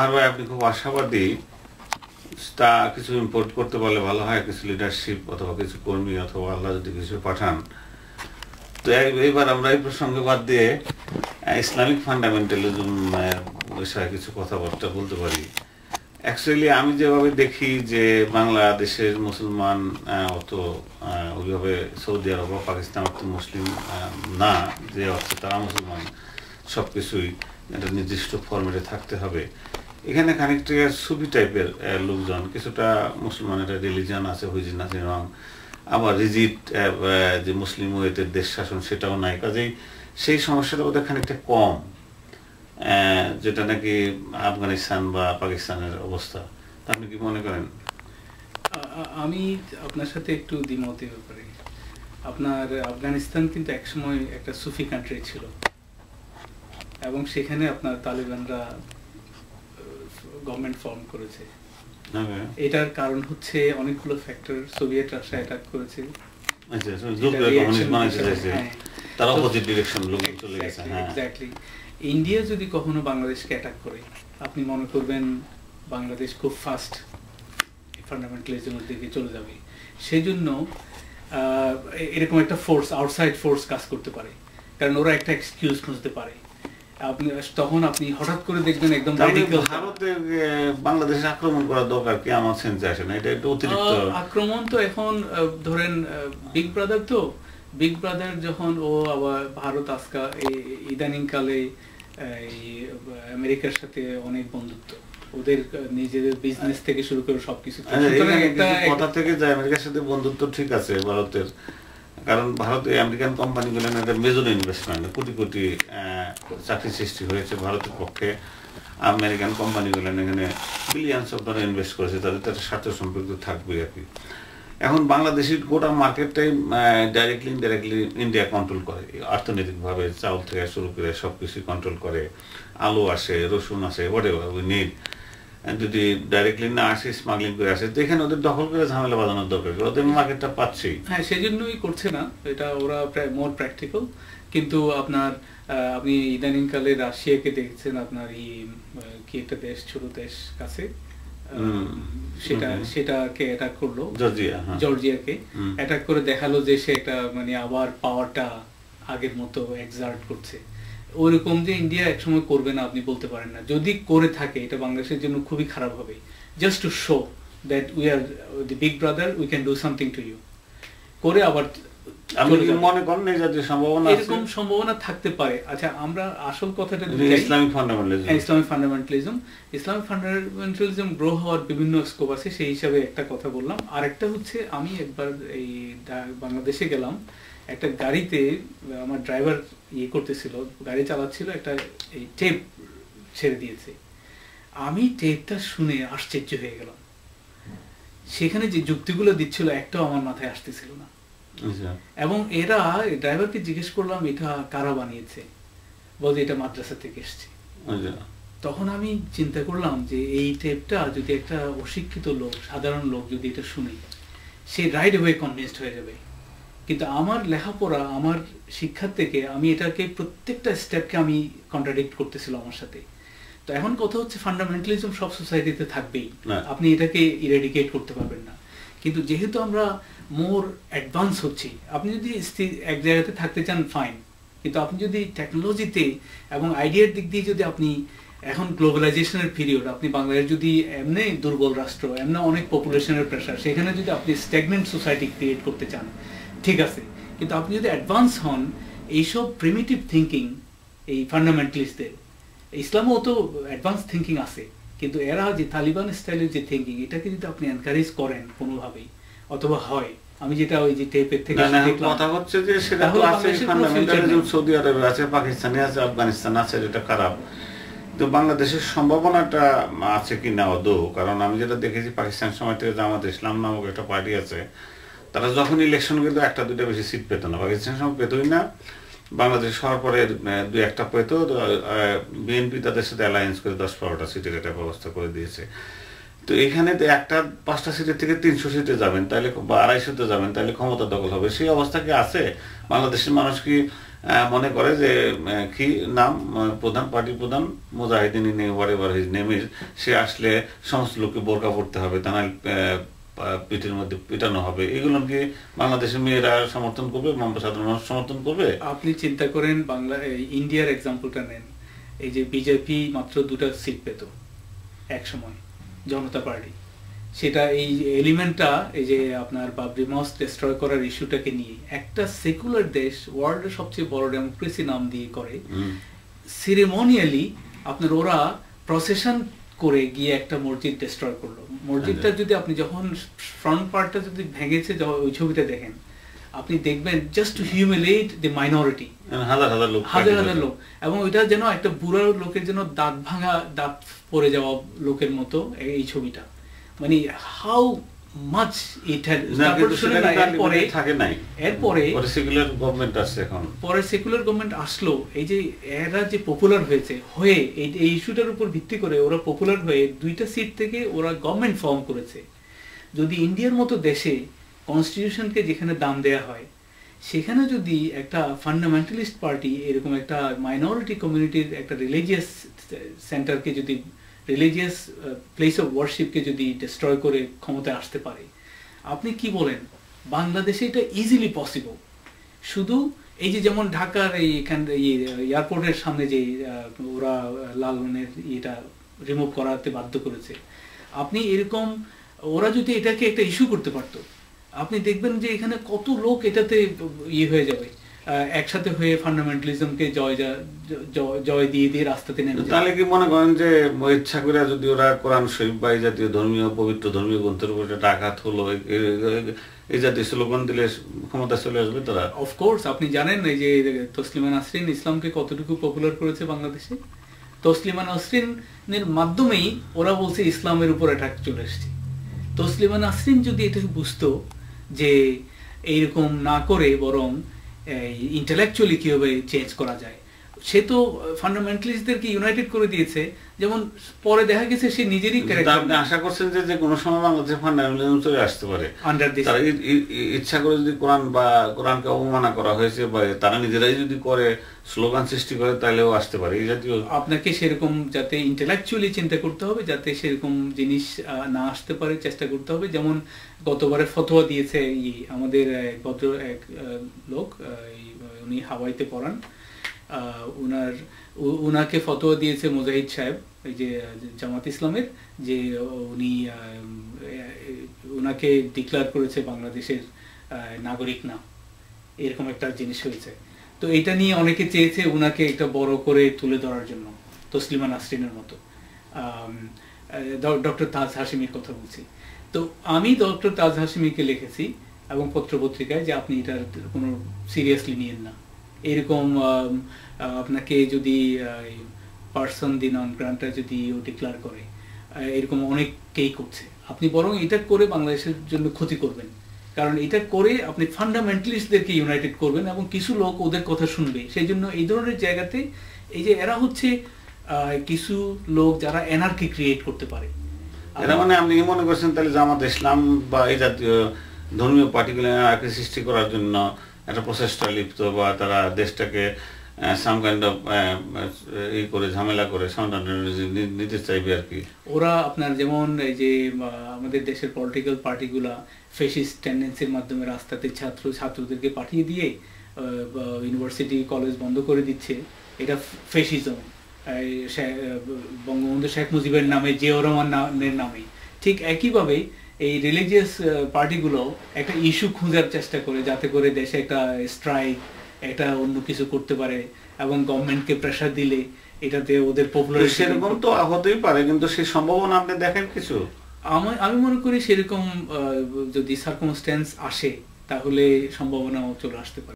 বাহার ভাই আপনি খুব আশাবাদী, তা কিছু ইম্পোর্ট করতে পারলে ভালো হয়, কিছু লিডারশিপ অথবা কিছু কর্মী অথবা আল্লাহ যদি কিছু পাঠান। তো এইবার আমরা এই প্রসঙ্গে বাদ দিয়ে ইসলামিক ফান্ডামেন্টালিজম বিষয়ে কিছু কথাবার্তা বলতে পারি। অ্যাকচুয়ালি আমি যেভাবে দেখি যে বাংলাদেশের মুসলমান অত ওইভাবে সৌদি আরব বা পাকিস্তান অর্থ মুসলিম না, যে অর্থে তারা মুসলমান সবকিছুই একটা নির্দিষ্ট ফর্মেটে থাকতে হবে। এখানে খানিকটা সুফি টাইপের লোকজন, কিছুটা মুসলমানের রিলিজিয়ান আছে, হুইজিন আছে, এবং আবার রিজিড যে মুসলিম ওয়েতের দেশ শাসন সেটাও নাই। কাজেই সেই সমস্যাটা ওদের খানিকটা কম, যেটা নাকি আফগানিস্তান বা পাকিস্তানের অবস্থা। আপনি কি মনে করেন? আমি আপনার সাথে একটু দ্বিমত এই ব্যাপারে। আপনার আফগানিস্তান কিন্তু একসময় একটা সুফি কান্ট্রি ছিল, এবং সেখানে আপনার তালিবানরা গভর্নমেন্ট ফর্ম করেছে। এটার কারণ হচ্ছে অনেকগুলো ফ্যাক্টর। সোভিয়েত রাশিয়া অ্যাটাক করেছে, ইন্ডিয়া যদি কখনো বাংলাদেশকে অ্যাটাক করে, আপনি মনে করবেন বাংলাদেশ খুব ফাস্ট ফান্ডামেন্টালিজমের দিকে চলে যাবে। সেই জন্য এরকম একটা ফোর্স, আউটসাইড ফোর্স কাজ করতে পারে, কারণ ওরা একটা এক্সকিউজ খুঁজতে পারে। আপনি তখন আপনি হঠাৎ করে দেখবেন একদম ভারতের বাংলাদেশে আক্রমণ করার দরকার কি আমার সেন্সে আসে না। এটা একটু অতিরিক্ত আক্রমণ। তো এখন ধরেন বিগ ব্রাদার, তো বিগ ব্রাদার যখন ও আবার ভারত আজকা ইদানিং কালে আমেরিকার সাথে অনেক বন্ধুত্ব, ওদের নিজেদের বিজনেস থেকে শুরু করে সবকিছু কথা থেকে যায়। আমেরিকার সাথে বন্ধুত্ব ঠিক আছে ভারতের, কারণ ভারতে আমেরিকান কোম্পানিগুলো একটা মেজর ইনভেস্টমেন্ট, কোটি কোটি চাকরি সৃষ্টি হয়েছে ভারতের পক্ষে। আমেরিকান কোম্পানিগুলো এখানে বিলিয়নস অফ ডলার ইনভেস্ট করেছে, তাদের স্বার্থ সম্পর্কিত থাকবে আর কি। এখন বাংলাদেশের গোটা মার্কেটটাই ডাইরেক্টলি ইনডাইরেক্টলি ইন্ডিয়া কন্ট্রোল করে, অর্থনৈতিকভাবে চাউল থেকে শুরু করে সবকিছু কন্ট্রোল করে। আলু আসে, রসুন আসে, হোয়াটএভার উই নিড, যদি ডাইরেক্টলি না আসে স্মাগলিং করে আসে, তো এখানে ওদের দখল করে ঝামেলা বাঁধানোর দরকার, ওদের মার্কেটটা পাচ্ছি। হ্যাঁ, সেই জন্যই করছে না এটা, ওরা প্রায় মোর প্র্যাকটিক্যাল। কিন্তু আপনার আপনি ইদানিংকালে রাশিয়াকে দেখছেন, আপনার কি একটা দেশ, ছোট দেশ কাছে, সেটাকে অ্যাটাক করলো, জর্জিয়াকে অ্যাটাক করে দেখালো যে সে একটা মানে আবার পাওয়ারটা আগের মতো এক্সার্ট করছে। ওরকম যে ইন্ডিয়া একসময় করবে না আপনি বলতে পারেন না। যদি করে থাকে এটা বাংলাদেশের জন্য খুবই খারাপ হবে, just to show that we are the big brother, we can do something to you করে আবার মনে করেন এরকম সম্ভাবনা থাকতে পারে। আচ্ছা, আমরা আসল কথাটা ইসলামিক ফান্ডামেন্টালিজম গ্রো হওয়ার বিভিন্ন স্কোপ আছে, সেই হিসাবে একটা কথা বললাম। আর একটা হচ্ছে, আমি একবার এই বাংলাদেশে গেলাম, একটা গাড়িতে আমার ড্রাইভার করতেছিল, গাড়ি চালাচ্ছিল, একটা এই টেপ ছেড়ে দিয়েছে। আমি টেপটা শুনে আশ্চর্য হয়ে গেলাম। সেখানে যে যুক্তিগুলো দিচ্ছিল একটাও আমার মাথায় আসতেছিল না। এবং এরা ড্রাইভারকে জিজ্ঞেস করলাম এটা কারা বানিয়েছে, বলতে এটা মাদ্রাসা থেকে এসছে। তখন আমি চিন্তা করলাম যে এই টেপটা যদি একটা অশিক্ষিত লোক, সাধারণ লোক যদি এটা শুনে, সে রাইট ওয়ে কনভিন্সড হয়ে যাবে। কিন্তু আমার লেখাপড়া, আমার শিক্ষার থেকে আমি এটাকে প্রত্যেকটা স্টেপকে আমি কন্ট্রাডিক্ট করতেছিল আমার সাথে। তো এখন কথা হচ্ছে ফান্ডামেন্টালিজম সব সোসাইটিতে থাকবেই, আপনি এটাকে ইরেডিকেট করতে পারবেন না। কিন্তু যেহেতু আমরা মোর অ্যাডভান্স হচ্ছি, আপনি যদি এক জায়গাতে থাকতে চান ফাইন, কিন্তু আপনি যদি টেকনোলজিতে এবং আইডিয়ার দিক দিয়ে যদি আপনি, এখন গ্লোবালাইজেশনের পিরিয়ড, আপনি বাংলাদেশ যদি এমনি দুর্বল রাষ্ট্র, এমনি অনেক পপুলেশনের প্রেশার, সেখানে যদি আপনি স্ট্যাগনেন্ট সোসাইটি ক্রিয়েট করতে চান, ঠিক আছে। কিন্তু আপনি যদি অ্যাডভান্স হন, এইসব প্রিমিটিভ থিঙ্কিং এই ফান্ডামেন্টালিস্টদের, ইসলামেও তো অ্যাডভান্স থিঙ্কিং আছে, কিন্তু এরা যে তালিবান স্টাইলের যে থিঙ্কিং, এটাকে যদি আপনি এনকারেজ করেন কোনোভাবেই, অথবা হয়, আমি যেটা ওই যে টেপের থেকে কথা হচ্ছে যে সেটা তো আছে, ফান্ডামেন্টালিজম সৌদি আরবে আছে, পাকিস্তানে আছে, আফগানিস্তানে আছে, এটা খারাপ। তো বাংলাদেশের সম্ভাবনাটা আছে কি না আদৌ? কারণ আমি যেটা দেখেছি, পাকিস্তান সময় থেকে জামাত ইসলাম নামক একটা পার্টি আছে, তারা যখন ইলেকশন কিন্তু একটা দুইটা বেশি সিট পেত না, পাকিস্তানের সময় পেতই না। বাংলাদেশ হওয়ার পরে দুই একটা পেত, বিএনপি তাদের সাথে অ্যালায়েন্স করে 10-12টা সিটের একটা ব্যবস্থা করে দিয়েছে। তো এখানে একটা 5টা সিটের থেকে 300 সিটে যাবেন, তাহলে বা 250-তে যাবেন, তাহলে ক্ষমতা দখল হবে। সেই অবস্থা কি আছে? বাংলাদেশের মানুষ কি মনে করে যে কি নাম প্রধান পার্টির প্রধান মুজাহিদিন হোয়াটএভার হিজ নেম ইজ, সে আসলে সমস্ত লোককে বোরকা পড়তে হবে, তা নাহলে পিঠের মধ্যে পিটানো হবে। এগুলো কি বাংলাদেশের মেয়েরা সমর্থন করবে, সাধারণ মানুষ সমর্থন করবে? আপনি চিন্তা করেন ইন্ডিয়ার এক্সাম্পলটা নেন, এই যে বিজেপি মাত্র 2টা সিট পেত এক সময়, জনতা পার্টি, সেটা এই এলিমেন্টটা এই যে আপনার বাবরি মসজিদ ডিস্ট্রয় করার ইস্যুটাকে নিয়ে একটা সেকুলার দেশ, ওয়ার্ল্ডের সবচেয়ে বড় ডেমোক্রেসি নাম দিয়ে করে, সিরিমোনিয়ালি আপনার ওরা প্রসেশন করে গিয়ে একটা মসজিদ ডিস্ট্রয় করলো। মসজিদটা যদি আপনি যখন ফ্রন্ট পার্টটা যদি ভেঙেছে, ওই ছবিটা দেখেন, আপনি দেখবেন just to humiliate the minority, হাজার হাজার লোক, এবং ওইটা যেন একটা বুড়া লোকের জন্য দাঁত পড়ে যাওয়া লোকের মতো এই ছবিটা, মানে হাউ মাচ ইট হ্যাড। এরপরে সেকুলার গভর্নমেন্ট আসছে, এখন পরে সেকুলার গভর্নমেন্ট আসলো, এই যে এরা যে পপুলার হয়ে এই ইস্যুটার উপর ভিত্তি করে ওরা পপুলার হয়ে 2টা সিট থেকে ওরা গভর্নমেন্ট ফর্ম করেছে। যদি ইন্ডিয়ার মতো দেশে কনস্টিটিউশনকে যেখানে দাম দেয়া হয়, সেখানে যদি একটা ফান্ডামেন্টালিস্ট পার্টি এরকম একটা মাইনরিটি কমিউনিটির একটা রিলিজিয়াস সেন্টারকে, যদি রিলিজিয়াস প্লেস অফ ওয়ার্শিপকে যদি ডিস্ট্রয় করে ক্ষমতায় আসতে পারে, আপনি কি বলেন? বাংলাদেশে এটা ইজিলি পসিবল। শুধু এই যে যেমন ঢাকার এয়ারপোর্টের সামনে যে ওরা লাল রঙের এটা রিমুভ করাতে বাধ্য করেছে, আপনি এরকম ওরা যদি এটাকে একটা ইস্যু করতে পারতো, আপনি দেখবেন যে এখানে কত লোক এটাতে হয়ে যাবে, একসাথে হয়ে ফান্ডামেন্টালিজমকে জয় দিয়ে রাস্তাতে নেমে। তাহলে কি মনে করেন যে ইচ্ছা করে যদি ওরা কোরআন শরীফ বা এই জাতীয় পবিত্র ধর্মীয় গ্রন্থের উপর একটা আঘাত হলো, এই জাতীয় স্লোগান দিলে ক্ষমতা চলে আসবে তারা? অফকোর্স, আপনি জানেন এই যে তসলিমা নাসরিন ইসলামকে কতটুকু পপুলার করেছে বাংলাদেশে। তসলিমা নাসরিনের মাধ্যমেই ওরা বলছে ইসলামের উপর অ্যাটাক চলে এসছে। তসলিমা নাসরিন যদি এটা বুঝতো যে এইরকম না করে বরং ইন্টেলেকচুয়ালি কিভাবে চেঞ্জ করা যায়, সে তো ফান্ডামেন্টালিস্টদেরকে ইউনাইটেড করে দিয়েছে। যেমন পরে দেখা গেছে সে নিজেরই ক্যারেক্টার। আপনি আশা করছেন যে কোনো সময় বাংলাদেশে ফান্ডামেন্টালিজম চলে আসতে পারে? তারা ইচ্ছা করে যদি কোরআনকে অবমাননা করা হয়েছে বা তারা নিজেরাই যদি করে স্লোগান সৃষ্টি করে, তাহলেও আসতে পারে এই জাতীয়। আপনাকে সেরকম যাতে ইন্টেলেকচুয়ালি চিন্তা করতে হবে, যাতে সেরকম জিনিস না আসতে পারে চেষ্টা করতে হবে। যেমন গতবারে ফতোয়া দিয়েছে আমাদের এক লোক, উনি হাওয়াইতে পড়ান, উনাকে ফতোয়া দিয়েছে মুজাহিদ সাহেব, এই যে জামাত ইসলামের, যে উনি উনাকে ডিক্লেয়ার করেছে বাংলাদেশের নাগরিক না, এরকম একটা জিনিস হয়েছে। তো এটা নিয়ে অনেকে চেয়েছে উনাকে একটা বড় করে তুলে ধরার জন্য, তসলিমা নাসরিনের মতো। ডক্টর তাজ হাশিমির কথা বলছি। তো আমি ডক্টর তাজ হাশিমিকে লিখেছি এবং পত্রপত্রিকায় যে আপনি এটার কোনো সিরিয়াসলি নিয়েন না, এরকম আপনাকে যদি পার্সন দি নন গ্রান্টটা যদি ও ডিক্লেয়ার করে, এরকম অনেককেই করছে, আপনি বরং এটা করে বাংলাদেশের জন্য ক্ষতি করবেন। কারণ এটা করে আপনি ফান্ডামেন্টালিস্টদেরকে ইউনাইটেড করবেন এবং কিছু লোক ওদের কথা শুনবে। সেই জন্য এই ধরনের জায়গাতে এই যে এরা হচ্ছে কিছু লোক যারা এনার্কি ক্রিয়েট করতে পারে। এরা মানে আপনি কি মনে করছেন তাহলে জামাত ইসলাম বা এই জাতীয় ধর্মীয় পার্টিগুলো এনার্কি সৃষ্টি করার জন্য একটা প্রচেষ্টা লিপ্ত, বা তারা দেশটাকে সাম কাইন্ড অফ এই করে ঝামেলা করে নিতে চাইবে আর কি? ওরা আপনার যেমন এই যে আমাদের দেশের পলিটিক্যাল পার্টিগুলা ফেসিস্ট টেন্ডেন্সির মাধ্যমে রাস্তাতে ছাত্রদেরকে পাঠিয়ে দিয়ে ইউনিভার্সিটি কলেজ বন্ধ করে দিচ্ছে, এটা ফেসিজম। বঙ্গবন্ধু শেখ মুজিবের নামে, জিয়াউর রহমানের নামে। ঠিক একইভাবে এই রিলিজিয়াস পার্টিগুলো একটা ইস্যু খোঁজার চেষ্টা করে, যাতে করে দেশে একটা স্ট্রাইক, একটা অন্য কিছু করতে পারে এবং গভর্নমেন্টকে প্রেসার দিলে এটাতে ওদের পপুলারিটি। সেরকম তো হতেই পারে, কিন্তু সেই সম্ভাবনা আপনি দেখেন কিছু? আমি মনে করি সেরকম যদি সার্কামস্ট্যান্স আসে তাহলে সম্ভাবনাও চলে আসতে পারে।